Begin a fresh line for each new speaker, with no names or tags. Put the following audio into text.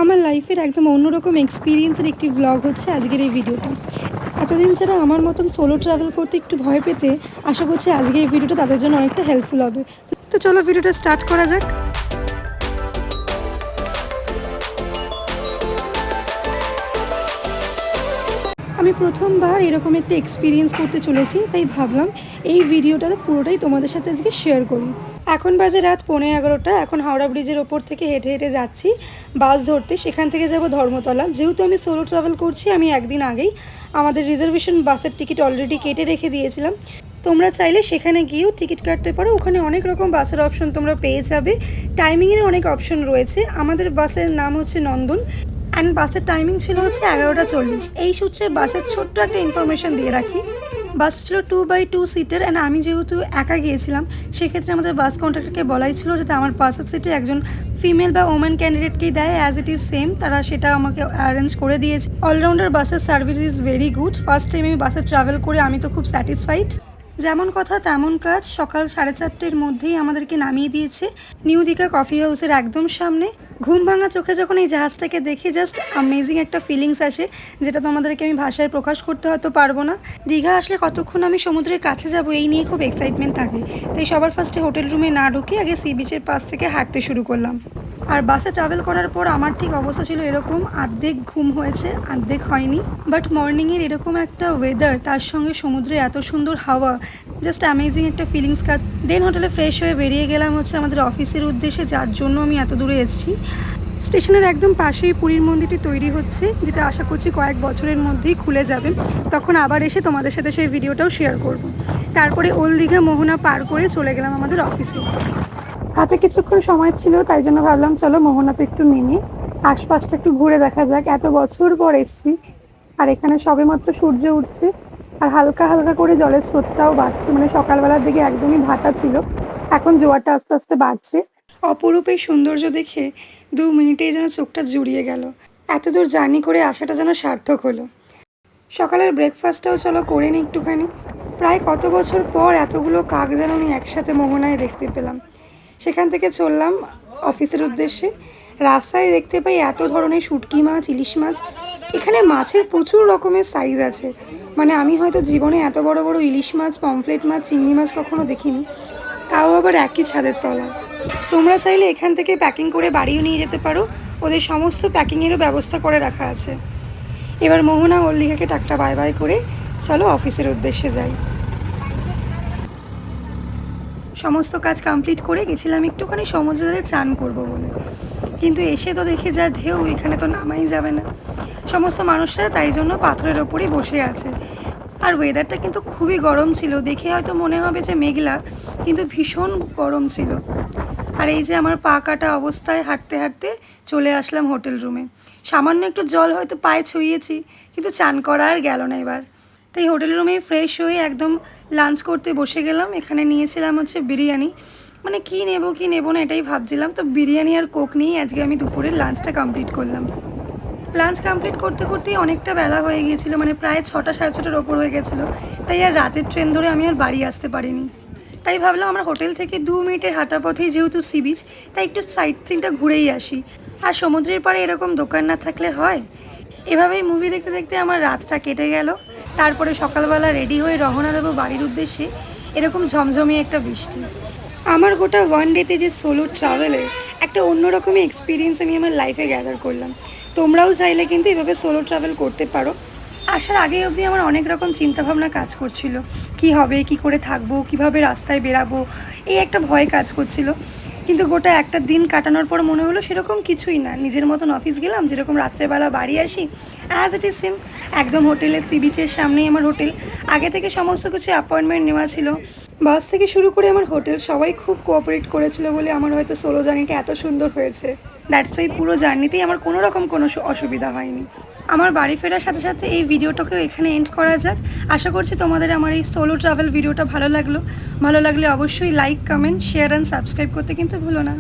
আমার লাইফের একদম অন্যরকম এক্সপিরিয়েন্সের একটি ব্লগ হচ্ছে আজকের এই ভিডিওটা। এতদিন যারা আমার মতন সোলো ট্রাভেল করতে একটু ভয় পেতে, আশা করছি আজকে এই ভিডিওটা তাদের জন্য অনেকটা হেল্পফুল হবে। তো চলো ভিডিওটা স্টার্ট করা যাক। আমি প্রথমবার এরকম একটা এক্সপিরিয়েন্স করতে চলেছি, তাই ভাবলাম এই ভিডিওটা পুরোটাই তোমাদের সাথে আজকে শেয়ার করি। এখন বাজে রাত 11:15। এখন হাওড়া ব্রিজের ওপর থেকে হেঁটে হেঁটে যাচ্ছি বাস ধরতে। সেখান থেকে যাব ধর্মতলা। যেহেতু আমি সোলো ট্রাভেল করছি, আমি একদিন আগেই আমাদের রিজার্ভেশন বাসের টিকিট অলরেডি কেটে রেখে দিয়েছিলাম। তোমরা চাইলে সেখানে গিয়েও টিকিট কাটতে পারো। ওখানে অনেক রকম বাসের অপশন তোমরা পেয়ে যাবে। টাইমিংয়ের অনেক অপশন রয়েছে। আমাদের বাসের নাম হচ্ছে নন্দন অ্যান্ড বাসের টাইমিং ছিল হচ্ছে 11:40। এই সূত্রে বাসের ছোট্ট একটা ইনফরমেশন দিয়ে রাখি। বাস ছিল 2x2 সিটের অ্যান্ড আমি যেহেতু একা গিয়েছিলাম, সেক্ষেত্রে আমাদের বাস কন্ট্রাক্টরকে বলাই ছিল যাতে আমার বাসের সিটে একজন ফিমেল বা ওমেন ক্যান্ডিডেটকেই দেয়, অ্যাজ ইট ইজ সেম। তারা সেটা আমাকে অ্যারেঞ্জ করে দিয়েছে। অলরাউন্ডার বাসের service is very good. First time আমি বাসে ট্রাভেল করে আমি তো খুব স্যাটিসফাইড। যেমন কথা তেমন কাজ। সকাল 4:30-র মধ্যেই আমাদেরকে নামিয়ে দিয়েছে নিউ দীঘা কফি হাউসের একদম সামনে। ঘুম ভাঙা চোখে যখন এই জাহাজটাকে দেখি, জাস্ট অ্যামেজিং একটা ফিলিংস আসে, যেটা তোমাদেরকে আমি ভাষায় প্রকাশ করতে হয়তো পারবো না। দীঘা আসলে কতক্ষণ আমি সমুদ্রের কাছে যাব এই নিয়ে খুব এক্সাইটমেন্ট থাকে। তাই সবার ফার্স্টে হোটেল রুমে না ঢুকে আগে সি বিচের পাশ থেকে হাঁটতে শুরু করলাম। আর বাসে ট্রাভেল করার পর আমার ঠিক অবস্থা ছিল এরকম, অর্ধেক ঘুম হয়েছে অর্ধেক হয়নি। বাট মর্নিংয়ের এরকম একটা ওয়েদার, তার সঙ্গে সমুদ্রে এত সুন্দর হাওয়া, জাস্ট অ্যামেজিং একটা ফিলিংস কাজ। দেন হোটেলে ফ্রেশ হয়ে বেরিয়ে গেলাম হচ্ছে আমাদের অফিসের উদ্দেশ্যে, যার জন্য আমি এত দূরে এসেছি। স্টেশনের একদম পাশেই পুরীর মন্দিরটি তৈরি হচ্ছে, যেটা আশা করছি কয়েক বছরের মধ্যেই খুলে যাবে। তখন আবার এসে তোমাদের সাথে সেই ভিডিওটাও শেয়ার করব। তারপরে ওল্ড দীঘা মোহনা পার করে চলে গেলাম আমাদের অফিসে। হাতে কিছুক্ষণ সময় ছিল, তাই জন্য ভাবলাম চলো মোহনাতে একটু নেমে আশপাশটা একটু ঘুরে দেখা যাক। এত বছর পর এসছি, আর এখানে সবেমাত্র সূর্য উঠছে আর হালকা হালকা করে জলের স্রোতটাও বাড়ছে। মানে সকালবেলার দিকে একদমই ভাটা ছিল, এখন জোয়ারটা আস্তে আস্তে বাড়ছে। অপরূপ এই সৌন্দর্য দেখে 2 মিনিটেই যেন চোখটা জুড়িয়ে গেল। এত দূর জার্নি করে আসাটা যেন সার্থক হলো। সকালের ব্রেকফাস্টটাও চলো করে নিই একটুখানি। প্রায় কত বছর পর এতগুলো কাক যেন আমি একসাথে মোহনায় দেখতে পেলাম। সেখান থেকে চললাম অফিসের উদ্দেশ্যে। রাস্তায় দেখতে পাই এত ধরনের শুটকি মাছ, ইলিশ মাছ। এখানে মাছের প্রচুর রকমের সাইজ আছে। মানে আমি হয়তো জীবনে এত বড় বড় ইলিশ মাছ, পমফ্লেট মাছ, চিংড়ি মাছ কখনো দেখিনি, তাও আবার একই ছাদের তলায়। তোমরা চাইলে এখান থেকে প্যাকিং করে বাড়িও নিয়ে যেতে পারো। ওদের সমস্ত প্যাকিংয়েরও ব্যবস্থা করে রাখা আছে। এবার মোহনা ওল্ড দীঘাকে টাকটা বাই বাই করে চলো অফিসের উদ্দেশ্যে যাই। সমস্ত কাজ কমপ্লিট করে গেছিলাম একটুখানি সমুদ্রে চান করবো বলে, কিন্তু এসে তো দেখি যা ঢেউ, এখানে তো নামাই যাবে না। সমস্ত মানুষরা তাই জন্য পাথরের ওপরই বসে আছে। আর ওয়েদারটা কিন্তু খুবই গরম ছিল। দেখে হয়তো মনে হবে যে মেঘলা, কিন্তু ভীষণ গরম ছিল। আর এই যে আমার পা কাটা অবস্থায় হাঁটতে হাঁটতে চলে আসলাম হোটেল রুমে। সামান্য একটু জল হয়তো পায়ে ছুঁয়েছি, কিন্তু চান করা আর গেল না এবার। তাই হোটেল রুমে ফ্রেশ হয়ে একদম লাঞ্চ করতে বসে গেলাম। এখানে নিয়েছিলাম হচ্ছে বিরিয়ানি। মানে কী নেবো না এটাই ভাবছিলাম। তো বিরিয়ানি আর কোক নিয়েই আজকে আমি দুপুরের লাঞ্চটা কমপ্লিট করলাম। লাঞ্চ কমপ্লিট করতে করতেই অনেকটা বেলা হয়ে গিয়েছিলো, মানে প্রায় 6টা সাড়ে 6টার ওপর হয়ে গেছিলো। তাই আর রাতের ট্রেন ধরে আমি আর বাড়ি আসতে পারিনি। তাই ভাবলাম আমার হোটেল থেকে 2 মিনিটের হাঁটা পথেই যেহেতু সি বিচ, তাই একটু সাইট সিনটা ঘুরেই আসি। আর সমুদ্রের পাড়ে এরকম দোকান না থাকলে হয়। এভাবেই মুভি দেখতে দেখতে আমার রাতটা কেটে গেল। তারপরে সকালবেলা রেডি হয়ে রওনা দেবো বাড়ির উদ্দেশ্যে। এরকম ঝমঝমিয়ে একটা বৃষ্টি। আমার গোটা 1 ডেতে যে সোলো ট্রাভেলের একটা অন্যরকমই এক্সপিরিয়েন্স আমি আমার লাইফে গ্যাদার করলাম। তোমরাও চাইলে কিন্তু এভাবে সোলো ট্রাভেল করতে পারো। আসার আগে অবধি আমার অনেক রকম চিন্তাভাবনা কাজ করছিল। কি হবে, কি করে থাকবো, কিভাবে রাস্তায় বেরাবো, এই একটা ভয় কাজ করছিল। কিন্তু গোটা একটা দিন কাটানোর পর মনে হলো সেরকম কিছুই না। নিজের মতন অফিস গেলাম, যেরকম রাত্রেবেলা বাড়ি আসি, অ্যাজ ইট ইজ সেম। একদম হোটেলের সি বিচের সামনেই আমার হোটেল। আগে থেকে সমস্ত কিছু অ্যাপয়েন্টমেন্ট নেওয়া ছিল। বাস থেকে শুরু করে আমার হোটেল সবাই খুব কোঅপারেট করেছিল বলে আমার হয়তো সোলো জার্নিটা এত সুন্দর হয়েছে। দ্যাটস ওয়াই পুরো জার্নিতেই আমার কোনো রকম কোনো অসুবিধা হয়নি। আমার বাড়ি ফেরার সাথে সাথে এই ভিডিওটাকেও এখানে এন্ড করা যাক। আশা করছি তোমাদের আমার এই সোলো ট্রাভেল ভিডিওটা ভালো লাগলে অবশ্যই like, comment, share and subscribe করতে কিন্তু ভুলো না।